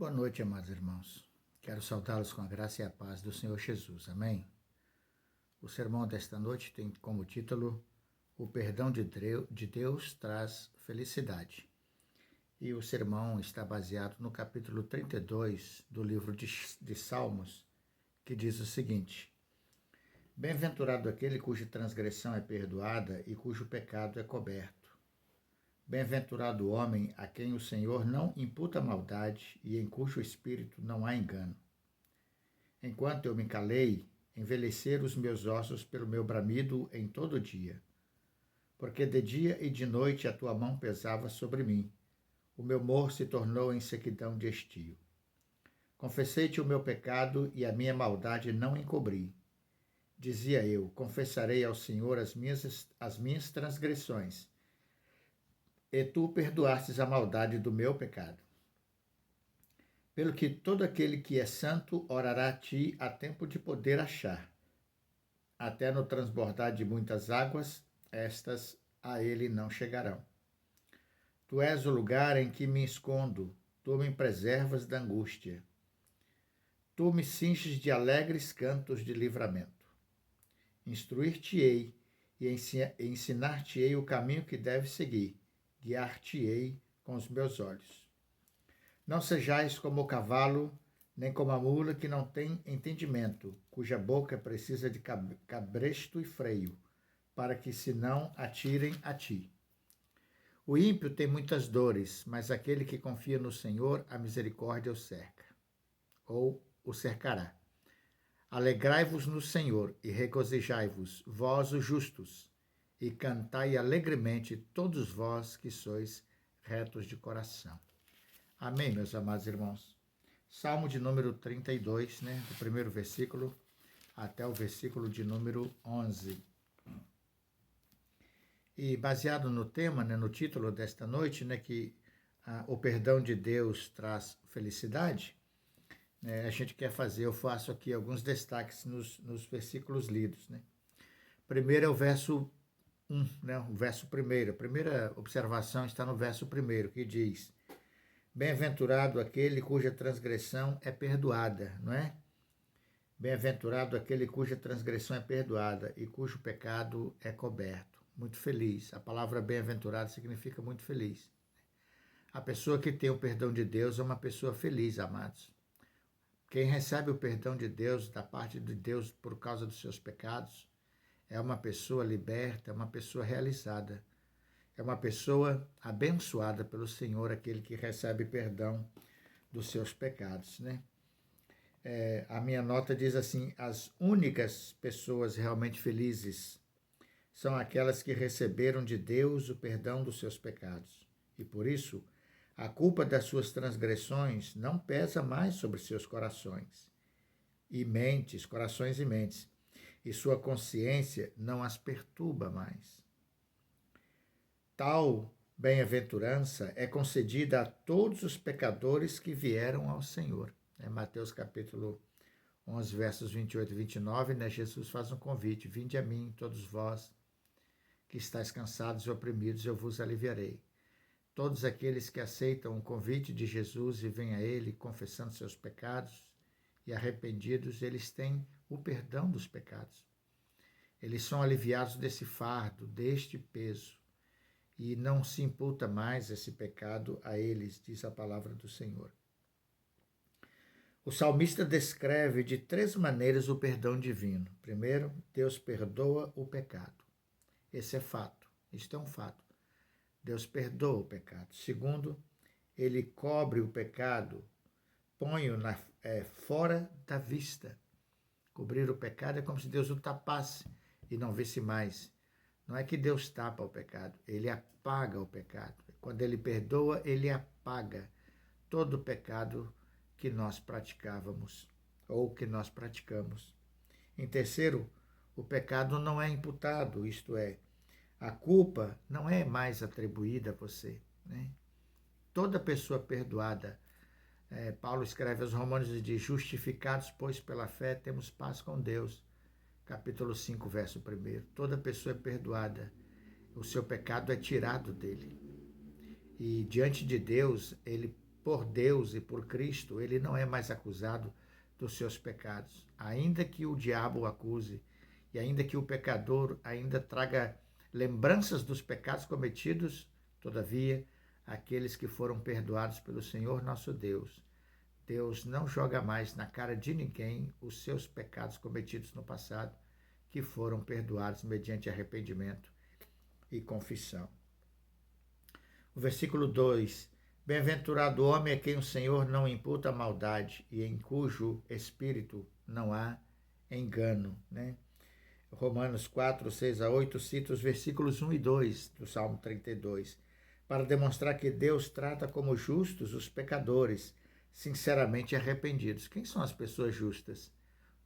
Boa noite, amados irmãos. Quero saudá-los com a graça e a paz do Senhor Jesus. Amém? O sermão desta noite tem como título O perdão de Deus traz felicidade. E o sermão está baseado no capítulo 32 do livro de Salmos, que diz o seguinte: Bem-aventurado aquele cuja transgressão é perdoada e cujo pecado é coberto. Bem-aventurado o homem a quem o Senhor não imputa maldade e em cujo espírito não há engano. Enquanto eu me calei, envelheceram os meus ossos pelo meu bramido em todo dia. Porque de dia e de noite a tua mão pesava sobre mim. O meu humor se tornou em sequidão de estio. Confessei-te o meu pecado e a minha maldade não encobri. Dizia eu, confessarei ao Senhor as minhas transgressões, e tu perdoastes a maldade do meu pecado. Pelo que todo aquele que é santo orará a ti a tempo de poder achar. Até no transbordar de muitas águas, estas a ele não chegarão. Tu és o lugar em que me escondo, tu me preservas da angústia. Tu me cinges de alegres cantos de livramento. Instruir-te-ei e ensinar-te-ei o caminho que deves seguir. Guiar-te-ei com os meus olhos. Não sejais como o cavalo, nem como a mula que não tem entendimento, cuja boca precisa de cabresto e freio, para que se não atirem a ti. O ímpio tem muitas dores, mas aquele que confia no Senhor, a misericórdia o cerca, ou o cercará. Alegrai-vos no Senhor e regozijai-vos, vós os justos, e cantai alegremente todos vós que sois retos de coração. Amém, meus amados irmãos. Salmo de número 32, do primeiro versículo até o versículo de número 11. E baseado no tema, no título desta noite, que o perdão de Deus traz felicidade, a gente quer fazer, eu faço aqui alguns destaques nos versículos lidos. Primeiro é o verso 1, o verso primeiro. A primeira observação está no verso primeiro, que diz: Bem-aventurado aquele cuja transgressão é perdoada, não é? Bem-aventurado aquele cuja transgressão é perdoada e cujo pecado é coberto. Muito feliz. A palavra bem-aventurado significa muito feliz. A pessoa que tem o perdão de Deus é uma pessoa feliz, amados. Quem recebe o perdão de Deus, da parte de Deus por causa dos seus pecados, é uma pessoa liberta, é uma pessoa realizada. É uma pessoa abençoada pelo Senhor, aquele que recebe perdão dos seus pecados, a minha nota diz assim: as únicas pessoas realmente felizes são aquelas que receberam de Deus o perdão dos seus pecados. E por isso, a culpa das suas transgressões não pesa mais sobre seus corações e mentes, e sua consciência não as perturba mais. Tal bem-aventurança é concedida a todos os pecadores que vieram ao Senhor. Mateus capítulo 11, versos 28 e 29, Jesus faz um convite: vinde a mim, todos vós que estáis cansados e oprimidos, eu vos aliviarei. Todos aqueles que aceitam o convite de Jesus e vêm a Ele confessando seus pecados e arrependidos, eles têm o perdão dos pecados. Eles são aliviados desse fardo, deste peso, e não se imputa mais esse pecado a eles, diz a palavra do Senhor. O salmista descreve de 3 maneiras o perdão divino. Primeiro, Deus perdoa o pecado. Esse é fato, isto é um fato. Deus perdoa o pecado. Segundo, ele cobre o pecado, põe-o fora da vista. Cobrir o pecado é como se Deus o tapasse e não visse mais. Não é que Deus tapa o pecado, ele apaga o pecado. Quando ele perdoa, ele apaga todo o pecado que nós praticávamos ou que nós praticamos. Em terceiro, o pecado não é imputado, isto é, a culpa não é mais atribuída a você. Toda pessoa perdoada, Paulo escreve aos Romanos e diz: justificados, pois, pela fé, temos paz com Deus. Capítulo 5, verso 1. Toda pessoa é perdoada, o seu pecado é tirado dele. E diante de Deus, ele por Deus e por Cristo, ele não é mais acusado dos seus pecados. Ainda que o diabo o acuse e ainda que o pecador ainda traga lembranças dos pecados cometidos, todavia, aqueles que foram perdoados pelo Senhor nosso Deus, Deus não joga mais na cara de ninguém os seus pecados cometidos no passado, que foram perdoados mediante arrependimento e confissão. O versículo 2: Bem-aventurado o homem a quem o Senhor não imputa maldade e em cujo espírito não há engano, né? Romanos 4, 6 a 8 cita os versículos 1 e 2 do Salmo 32, para demonstrar que Deus trata como justos os pecadores, sinceramente arrependidos. Quem são as pessoas justas?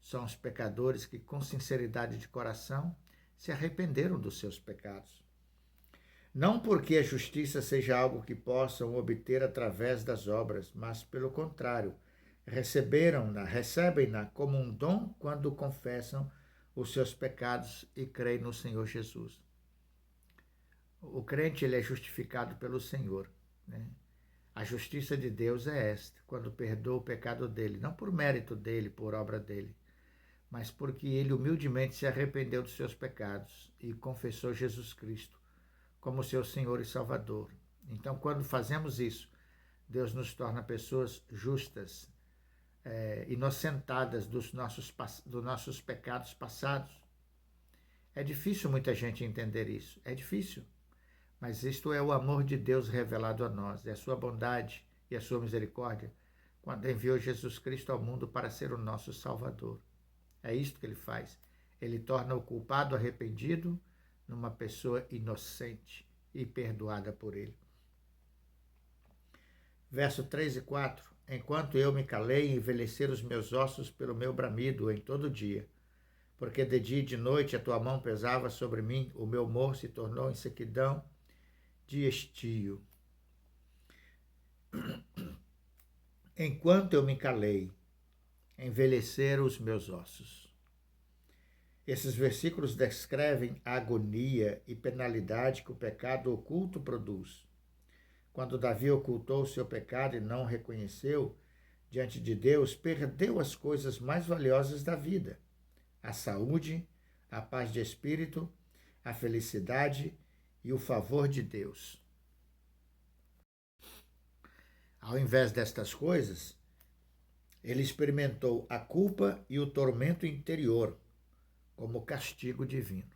São os pecadores que, com sinceridade de coração, se arrependeram dos seus pecados. Não porque a justiça seja algo que possam obter através das obras, mas, pelo contrário, recebem-na como um dom quando confessam os seus pecados e creem no Senhor Jesus. O crente ele é justificado pelo Senhor, né? A justiça de Deus é esta, quando perdoa o pecado dele, não por mérito dele, por obra dele, mas porque ele humildemente se arrependeu dos seus pecados e confessou Jesus Cristo como seu Senhor e Salvador. Então, quando fazemos isso, Deus nos torna pessoas justas, inocentadas dos nossos pecados passados. É difícil muita gente entender isso, é difícil. Mas isto é o amor de Deus revelado a nós, é a sua bondade e a sua misericórdia, quando enviou Jesus Cristo ao mundo para ser o nosso Salvador. É isto que ele faz. Ele torna o culpado arrependido numa pessoa inocente e perdoada por ele. Verso 3 e 4. Enquanto eu me calei, envelheceram os meus ossos pelo meu bramido em todo dia. Porque de dia e de noite a tua mão pesava sobre mim, o meu humor se tornou em sequidão de estio. Enquanto eu me calei, envelheceram os meus ossos. Esses versículos descrevem a agonia e penalidade que o pecado oculto produz. Quando Davi ocultou o seu pecado e não o reconheceu diante de Deus, perdeu as coisas mais valiosas da vida: a saúde, a paz de espírito, a felicidade e o favor de Deus. Ao invés destas coisas, ele experimentou a culpa e o tormento interior como castigo divino.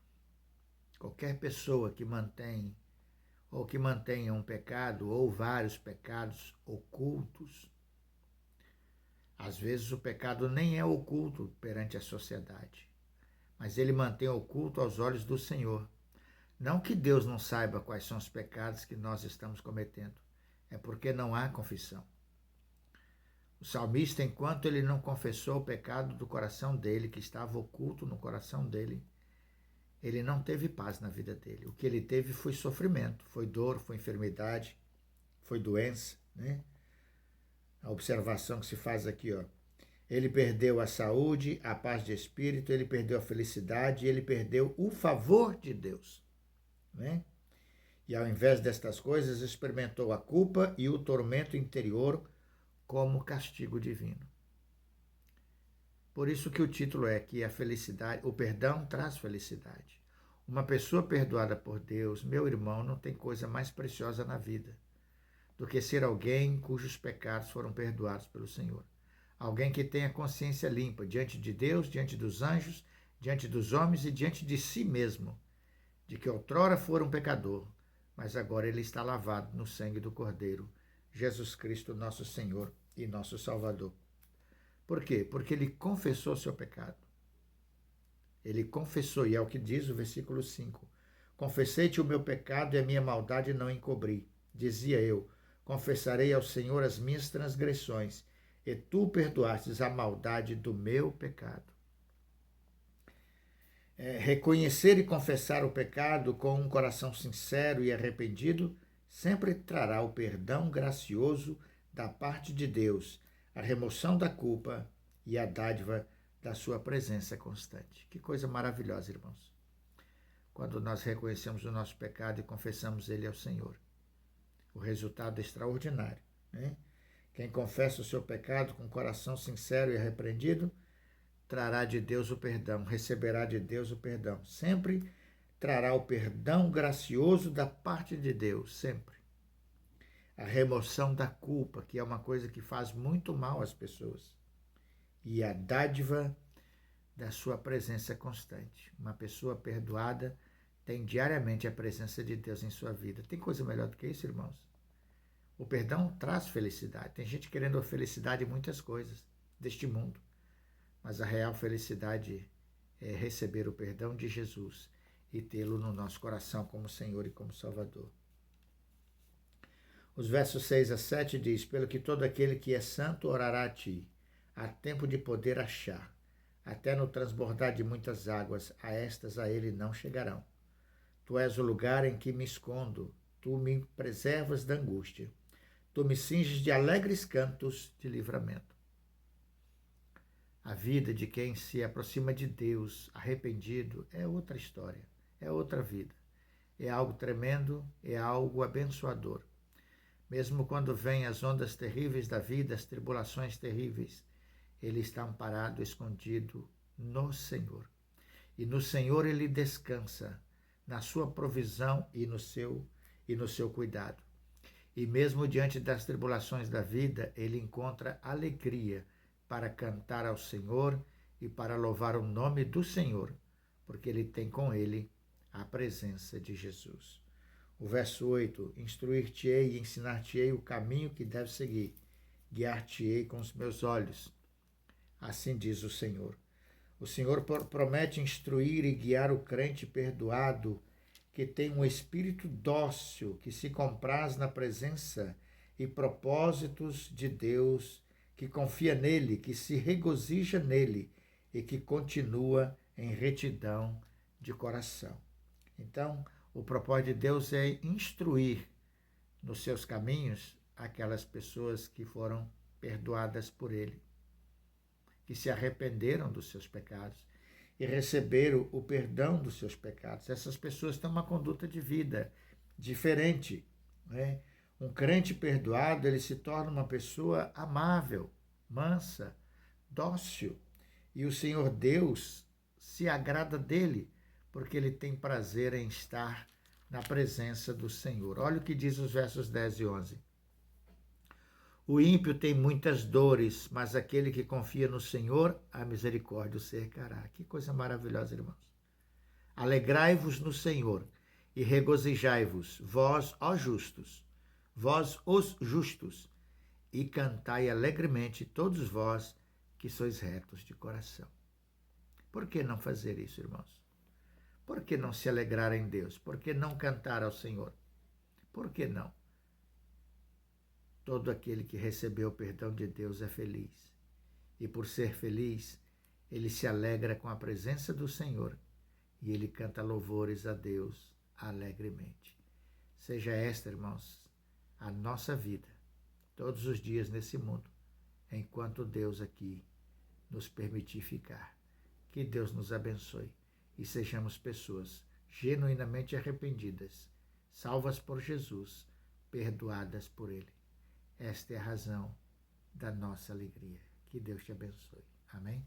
Qualquer pessoa que mantém ou que mantenha um pecado ou vários pecados ocultos, às vezes o pecado nem é oculto perante a sociedade, mas ele mantém oculto aos olhos do Senhor. Não que Deus não saiba quais são os pecados que nós estamos cometendo, é porque não há confissão. O salmista, enquanto ele não confessou o pecado do coração dele, que estava oculto no coração dele, ele não teve paz na vida dele. O que ele teve foi sofrimento, foi dor, foi enfermidade, foi doença, né? A observação que se faz aqui, ó. Ele perdeu a saúde, a paz de espírito, ele perdeu a felicidade, ele perdeu o favor de Deus, né? E ao invés destas coisas, experimentou a culpa e o tormento interior como castigo divino. Por isso que o título é que a felicidade, o perdão traz felicidade. Uma pessoa perdoada por Deus, meu irmão, não tem coisa mais preciosa na vida do que ser alguém cujos pecados foram perdoados pelo Senhor. Alguém que tenha consciência limpa diante de Deus, diante dos anjos, diante dos homens e diante de si mesmo, de que outrora fora um pecador, mas agora ele está lavado no sangue do Cordeiro, Jesus Cristo, nosso Senhor e nosso Salvador. Por quê? Porque ele confessou seu pecado. Ele confessou, e é o que diz o versículo 5. Confessei-te o meu pecado e a minha maldade não encobri. Dizia eu, confessarei ao Senhor as minhas transgressões, e tu perdoastes a maldade do meu pecado. Reconhecer e confessar o pecado com um coração sincero e arrependido sempre trará o perdão gracioso da parte de Deus, a remoção da culpa e a dádiva da sua presença constante. Que coisa maravilhosa, irmãos. Quando nós reconhecemos o nosso pecado e confessamos ele ao Senhor. O resultado é extraordinário, né? Quem confessa o seu pecado com coração sincero e arrependido, trará de Deus o perdão, receberá de Deus o perdão. Sempre trará o perdão gracioso da parte de Deus, sempre. A remoção da culpa, que é uma coisa que faz muito mal às pessoas. E a dádiva da sua presença constante. Uma pessoa perdoada tem diariamente a presença de Deus em sua vida. Tem coisa melhor do que isso, irmãos? O perdão traz felicidade. Tem gente querendo a felicidade em muitas coisas deste mundo. Mas a real felicidade é receber o perdão de Jesus e tê-lo no nosso coração como Senhor e como Salvador. Os versos 6 a 7 diz: Pelo que todo aquele que é santo orará a ti, há tempo de poder achar, até no transbordar de muitas águas, a estas a ele não chegarão. Tu és o lugar em que me escondo, tu me preservas da angústia, tu me cinges de alegres cantos de livramento. A vida de quem se aproxima de Deus arrependido é outra história, é outra vida. É algo tremendo, é algo abençoador. Mesmo quando vêm as ondas terríveis da vida, as tribulações terríveis, ele está amparado, escondido no Senhor. E no Senhor ele descansa, na sua provisão e no seu cuidado. E mesmo diante das tribulações da vida, ele encontra alegria para cantar ao Senhor e para louvar o nome do Senhor, porque ele tem com ele a presença de Jesus. O verso 8, instruir-te-ei e ensinar-te-ei o caminho que deves seguir, guiar-te-ei com os meus olhos. Assim diz o Senhor. O Senhor promete instruir e guiar o crente perdoado, que tem um espírito dócil, que se compraz na presença e propósitos de Deus, que confia nele, que se regozija nele e que continua em retidão de coração. Então, o propósito de Deus é instruir nos seus caminhos aquelas pessoas que foram perdoadas por ele, que se arrependeram dos seus pecados e receberam o perdão dos seus pecados. Essas pessoas têm uma conduta de vida diferente, né? Um crente perdoado, ele se torna uma pessoa amável, mansa, dócil. E o Senhor Deus se agrada dele, porque ele tem prazer em estar na presença do Senhor. Olha o que diz os versos 10 e 11. O ímpio tem muitas dores, mas aquele que confia no Senhor, a misericórdia o cercará. Que coisa maravilhosa, irmãos. Alegrai-vos no Senhor e regozijai-vos, vós, ó justos, vós, os justos, e cantai alegremente, todos vós que sois retos de coração. Por que não fazer isso, irmãos? Por que não se alegrar em Deus? Por que não cantar ao Senhor? Por que não? Todo aquele que recebeu o perdão de Deus é feliz. E por ser feliz, ele se alegra com a presença do Senhor e ele canta louvores a Deus alegremente. Seja esta, irmãos, a nossa vida, todos os dias nesse mundo, enquanto Deus aqui nos permitir ficar. Que Deus nos abençoe e sejamos pessoas genuinamente arrependidas, salvas por Jesus, perdoadas por Ele. Esta é a razão da nossa alegria. Que Deus te abençoe. Amém?